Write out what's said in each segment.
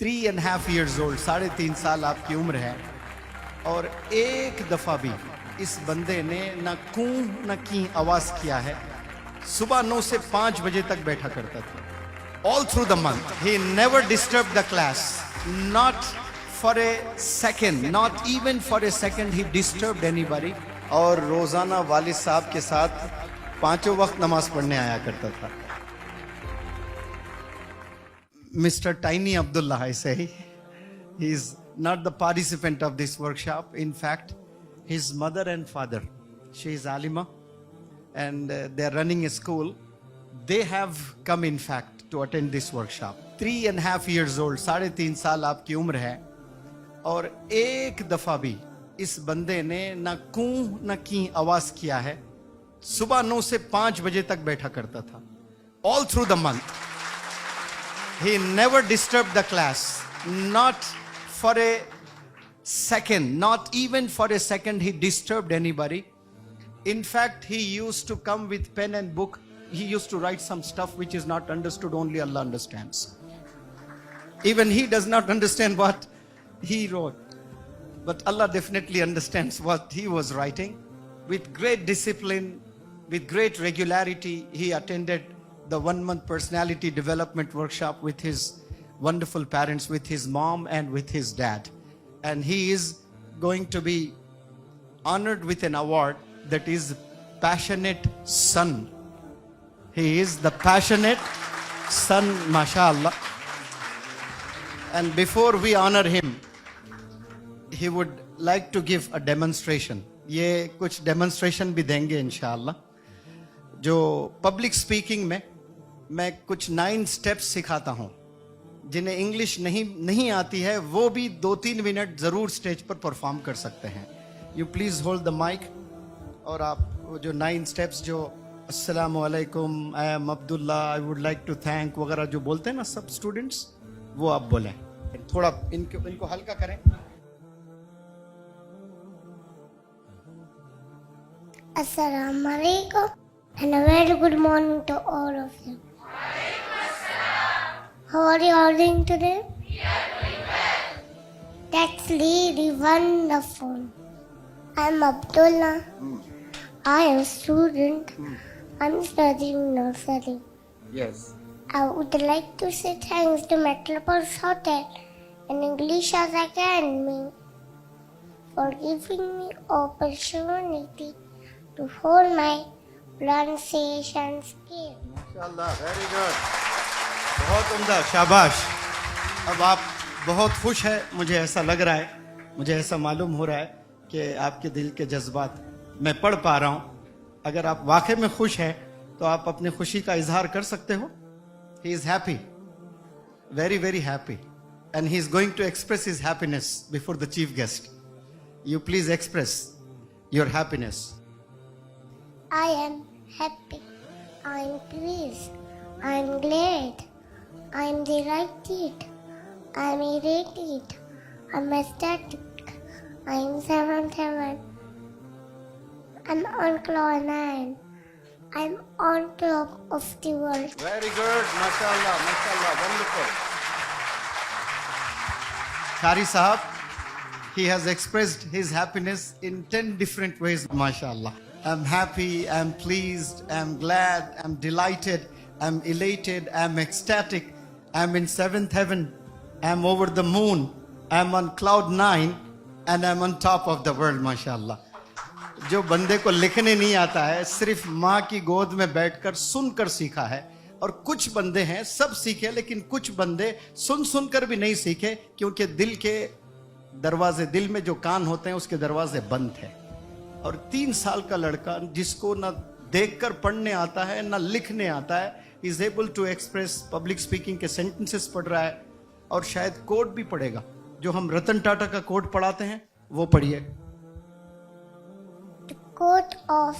3.5 years old, 3.5 साल आपकी उम्र है और एक दफा भी इस बंदे ने न कूं न की आवाज किया है। सुबह 9 से 5 बजे तक बैठा करता था। All through the month he never disturb the class, not for a second, not even for a second he disturb anybody. और रोजाना वालिद साहब के साथ 5 वक्त नमाज पढ़ने आया करता था। Mr. Tiny Abdullah, I say, he is not the participant of this workshop. In fact, his mother and father, she is Alima, and they are running a school. They have come, in fact, to attend this workshop. 3.5 years old, 3.5 साल आपकी उम्र है और एक दफा भी इस बंदे ने न कूं न की आवाज किया है। सुबह 9 से 5 बजे तक बैठा करता था। All through the month. He never disturbed the class, not for a second, not even for a second he disturbed anybody. In fact, he used to come with pen and book. He used to write some stuff which is not understood, only Allah understands. Even he does not understand what he wrote. But Allah definitely understands what he was writing. With great discipline, with great regularity, he attended the 1-month personality development workshop with his wonderful parents, with his mom and with his dad. And he is going to be honored with an award that is Passionate Son. He is the Passionate Son, mashallah. And before we honor him, he would like to give a demonstration. ये कुछ demonstration भी देंगे इंशाअल्लाह। जो public speaking में मैं कुछ 9 steps सिखाता हूं, जिन्हें इंग्लिश नहीं आती है वो भी 2-3 मिनट जरूर स्टेज पर परफॉर्म कर सकते हैं। You please hold the mic और आप वो जो 9 स्टेप्स जो अस्सलाम वालेकुम, I am Abdullah, I would like to thank वगैरह जो बोलते हैं ना सब स्टूडेंट्स, वो आप बोलें। थोड़ा इनको हल्का करें। Assalamu alaikum and a very good morning to all of you. How are you all doing today? We are doing well. That's really wonderful. I'm Abdullah. I am a student. I'm studying nursery. Yes. I would like to say thanks to Metropolis Hotel and English as Academy for giving me opportunity to hold my pronunciation skill. माशाल्लाह, very good, बहुत उम्दा, शाबाश। अब आप बहुत खुश है, मुझे ऐसा लग रहा है, मुझे ऐसा मालूम हो रहा है कि आपके दिल के जज्बात मैं पढ़ पा रहा हूँ। अगर आप वाकई में खुश हैं तो आप अपनी खुशी का इजहार कर सकते हो। He is happy, very very happy, and he is going to express his happiness before the chief guest. You please express your happiness. I am happy. I am pleased. I am glad. I am delighted. I am elated. I am ecstatic. I am 7. I am on cloud 9. I am on top of the world. Very good, mashallah, mashallah, wonderful. Qari Sahab, he has expressed his happiness in 10 different ways, mashallah. I'm happy, I'm pleased, I'm glad, I'm delighted, I'm elated, I'm ecstatic, I'm in 7th heaven, I'm over the moon, I'm on cloud 9, and I'm on top of the world, mashallah. जो बंदे को लिखने नहीं आता है, सिर्फ माँ की गोद में बैठकर सुनकर सीखा है। और कुछ बंदे हैं सब सीखे, लेकिन कुछ बंदे सुनकर भी नहीं सीखे, क्योंकि दिल के दरवाजे, दिल में जो कान होते हैं उसके दरवाजे बंद थे। और 3 साल का लड़का जिसको ना देखकर पढ़ने आता है ना लिखने आता है, is able to express, public speaking के सेंटेंसेस पढ़ रहा है और शायद कोड भी पढ़ेगा। जो हम रतन टाटा का कोड पढ़ाते हैं वो पढ़िए। The quote of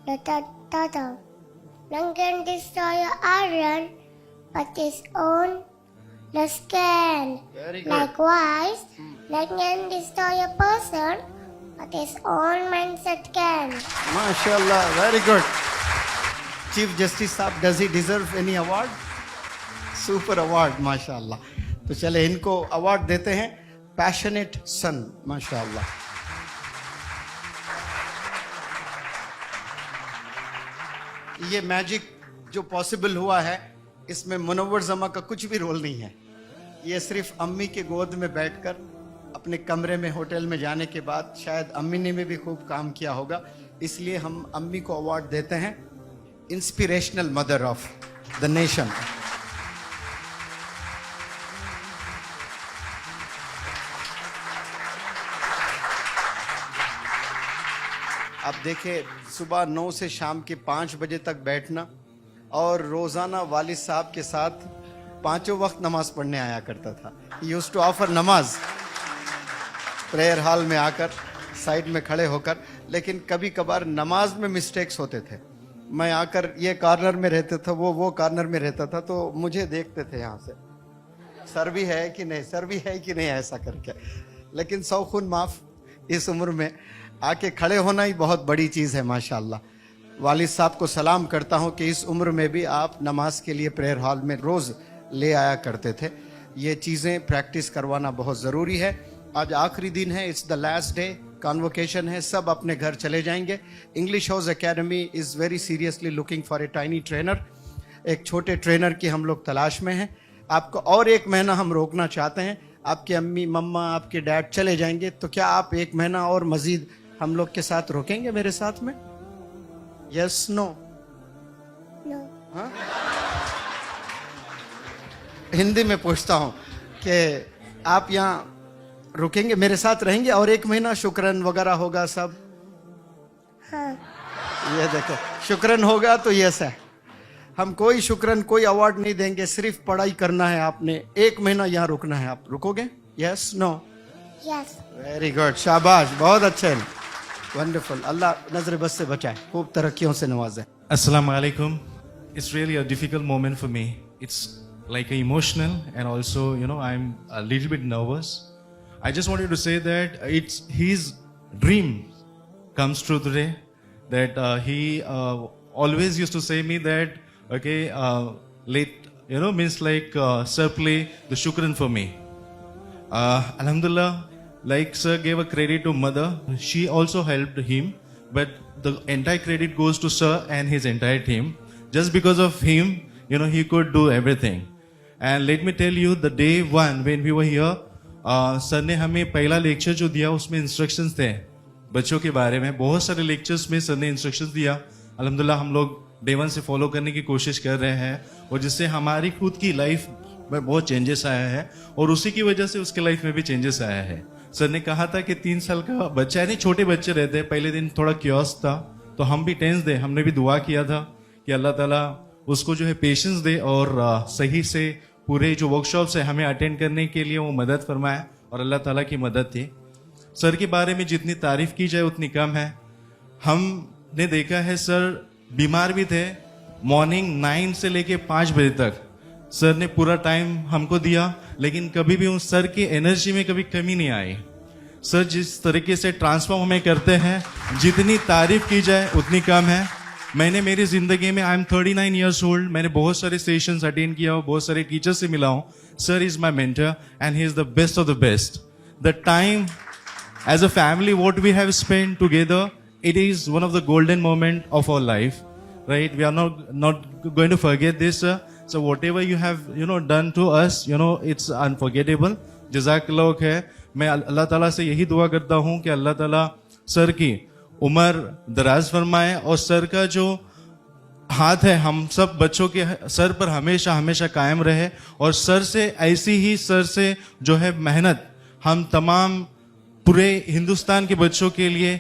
Ratan Tata. None can destroy iron but his own lust can. Very good. Likewise, none can destroy a person but his own mindset can. MashaAllah, very good. Chief Justice Saab, does he deserve any award? Super award, MashaAllah. तो चले इनको award देते हैं, passionate सन, माशाअल्लाह। ये magic जो possible हुआ है, इसमें मुनव्वर जमा का कुछ भी रोल नहीं है। ये सिर्फ अम्मी के गोद में बैठकर अपने कमरे में होटल में जाने के बाद शायद अम्मी ने भी खूब काम किया होगा, इसलिए हम अम्मी को अवार्ड देते हैं inspirational mother of the nation. आप देखिए, सुबह 9 से शाम के 5 बजे तक बैठना, और रोजाना वालिद साहब के साथ 5 वक्त नमाज पढ़ने आया करता था। यूज टू ऑफर नमाज प्रेयर हॉल में आकर साइड में खड़े होकर, लेकिन कभी कभार नमाज में मिस्टेक्स होते थे। मैं आकर ये कॉर्नर में रहता था, वो कॉर्नर में रहता था, तो मुझे देखते थे यहाँ से, सर भी है कि नहीं, सर भी है कि नहीं, ऐसा करके। लेकिन सौ खून माफ, इस उम्र में आके खड़े होना ही बहुत बड़ी चीज़ है, माशाअल्लाह। वालिद साहब को सलाम करता हूँ कि इस उम्र में भी आप नमाज के लिए प्रेयर हॉल में रोज़ ले आया करते थे। ये चीज़ें प्रैक्टिस करवाना बहुत ज़रूरी है। आज आखिरी दिन है, it's the last day, convocation है, सब अपने घर चले जाएंगे। English house academy is very seriously looking for a tiny trainer. एक छोटे ट्रेनर की हम लोग तलाश में हैं। आपको और 1 महीना हम रोकना चाहते हैं। आपके अम्मी मम्मा आपके डैड चले जाएंगे, तो क्या आप 1 महीना और मजीद हम लोग के साथ रोकेंगे मेरे साथ में? Yes no? नो। हाँ, हिंदी में पूछता हूँ कि आप यहाँ रुकेंगे, मेरे साथ रहेंगे और 1 महीना शुक्रन वगैरह होगा सब? हाँ। ये देखो, शुक्रन होगा तो यस है। हम कोई शुक्रन, कोई अवार्ड नहीं देंगे, सिर्फ पढ़ाई करना है आपने। 1 महीना यहाँ रुकना है, आप रुकोगे? Yes no? Yes. Very good, शाबाश, बहुत अच्छे, वंडरफुल। अल्लाह नजर बस से बचाए, खूब तरक्कियों से नवाजे। Assalamu alaikum. It's really a difficult moment for me. It's like emotional, and also, I'm a little bit nervous. I just wanted to say that it's his dream comes true today. That he always used to say me that, okay, means like sir play the shukran for me. Alhamdulillah, like sir gave a credit to mother, she also helped him, but the entire credit goes to sir and his entire team. Just because of him, he could do everything. And let me tell you, the day one when we were here, sir ने हमें पहला lecture जो दिया उसमें instructions थे बच्चों के बारे में। बहुत सारे लेक्चर्स में सर ने इंस्ट्रक्शंस दिया। अल्हम्दुलिल्लाह हम लोग डे 1 से फॉलो करने की कोशिश कर रहे हैं, और जिससे हमारी खुद की लाइफ में बहुत चेंजेस आया है, और उसी की वजह से उसके लाइफ में भी चेंजेस आया है। सर ने कहा था कि 3 साल का बच्चा, यानी छोटे बच्चे रहते हैं, पहले दिन थोड़ा क्योस था, तो हम भी टेंस दे, हमने भी दुआ किया था कि अल्लाह ताला उसको जो है पेशेंस दे, और सही से पूरे जो वर्कशॉप्स है हमें अटेंड करने के लिए वो मदद फरमाए, और अल्लाह ताला की मदद थी। सर के बारे में जितनी तारीफ की जाए उतनी कम है। हमने देखा है सर बीमार भी थे, मॉर्निंग 9 से लेके 5 बजे तक सर ने पूरा टाइम हमको दिया, लेकिन कभी भी उस सर की एनर्जी में कभी कमी नहीं आई। सर जिस तरीके से ट्रांसफॉर्म हमें करते हैं, जितनी तारीफ की जाए उतनी कम है। मैंने मेरी जिंदगी में, आई एम 39 ईयर्स ओल्ड, मैंने बहुत सारे सेशंस अटेंड किया हूँ, बहुत सारे टीचर से मिला हूँ। Sir is my mentor and he is the best of the best. The time as a family what we have spent together, it is one of the golden moment of our life, right? We are not going to forget this, sir. So whatever you have done to us, it's unforgettable. Jazakallah khair. मैं अल्लाह ताला से यही दुआ करता हूँ कि अल्लाह ताला sir की उम्र दराज फरमाए, और सर का जो हाथ है हम सब बच्चों के सर पर हमेशा हमेशा कायम रहे, और सर से ऐसी ही सर से जो है मेहनत हम तमाम पूरे हिंदुस्तान के बच्चों के लिए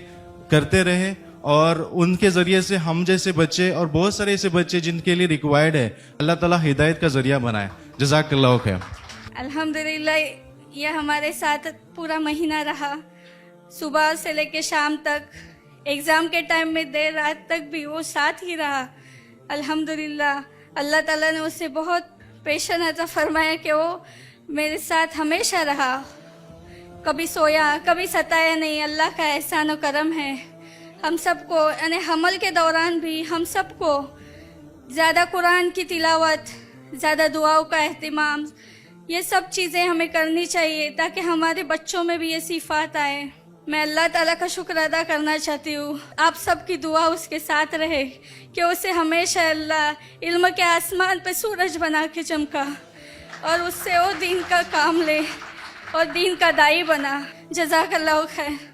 करते रहे, और उनके जरिए से हम जैसे बच्चे और बहुत सारे ऐसे बच्चे जिनके लिए रिक्वायर्ड है, अल्लाह ताला हिदायत का जरिया बनाए। जज़ाकल्लाह खैर। अल्हम्दुलिल्लाह, ये हमारे साथ पूरा महीना रहा, सुबह से लेके शाम तक, एग्ज़ाम के टाइम में देर रात तक भी वो साथ ही रहा। अल्हम्दुलिल्लाह, अल्लाह ताला ने उससे बहुत पेशेंस अता फरमाया कि वो मेरे साथ हमेशा रहा, कभी सोया, कभी सताया नहीं। अल्लाह का एहसान और करम है। हम सबको, यानी हमल के दौरान भी हम सबको ज़्यादा कुरान की तिलावत, ज़्यादा दुआओं का एहतिमाम, ये सब चीज़ें हमें करनी चाहिए ताकि हमारे बच्चों में भी ये सिफात आए। मैं अल्लाह ताला का शुक्र अदा करना चाहती हूँ, आप सबकी दुआ उसके साथ रहे कि उसे हमेशा अल्लाह इल्म के आसमान पे सूरज बना के चमका और उससे वो दीन का काम ले और दीन का दाई बना। जज़ाकल्लाहु खैर।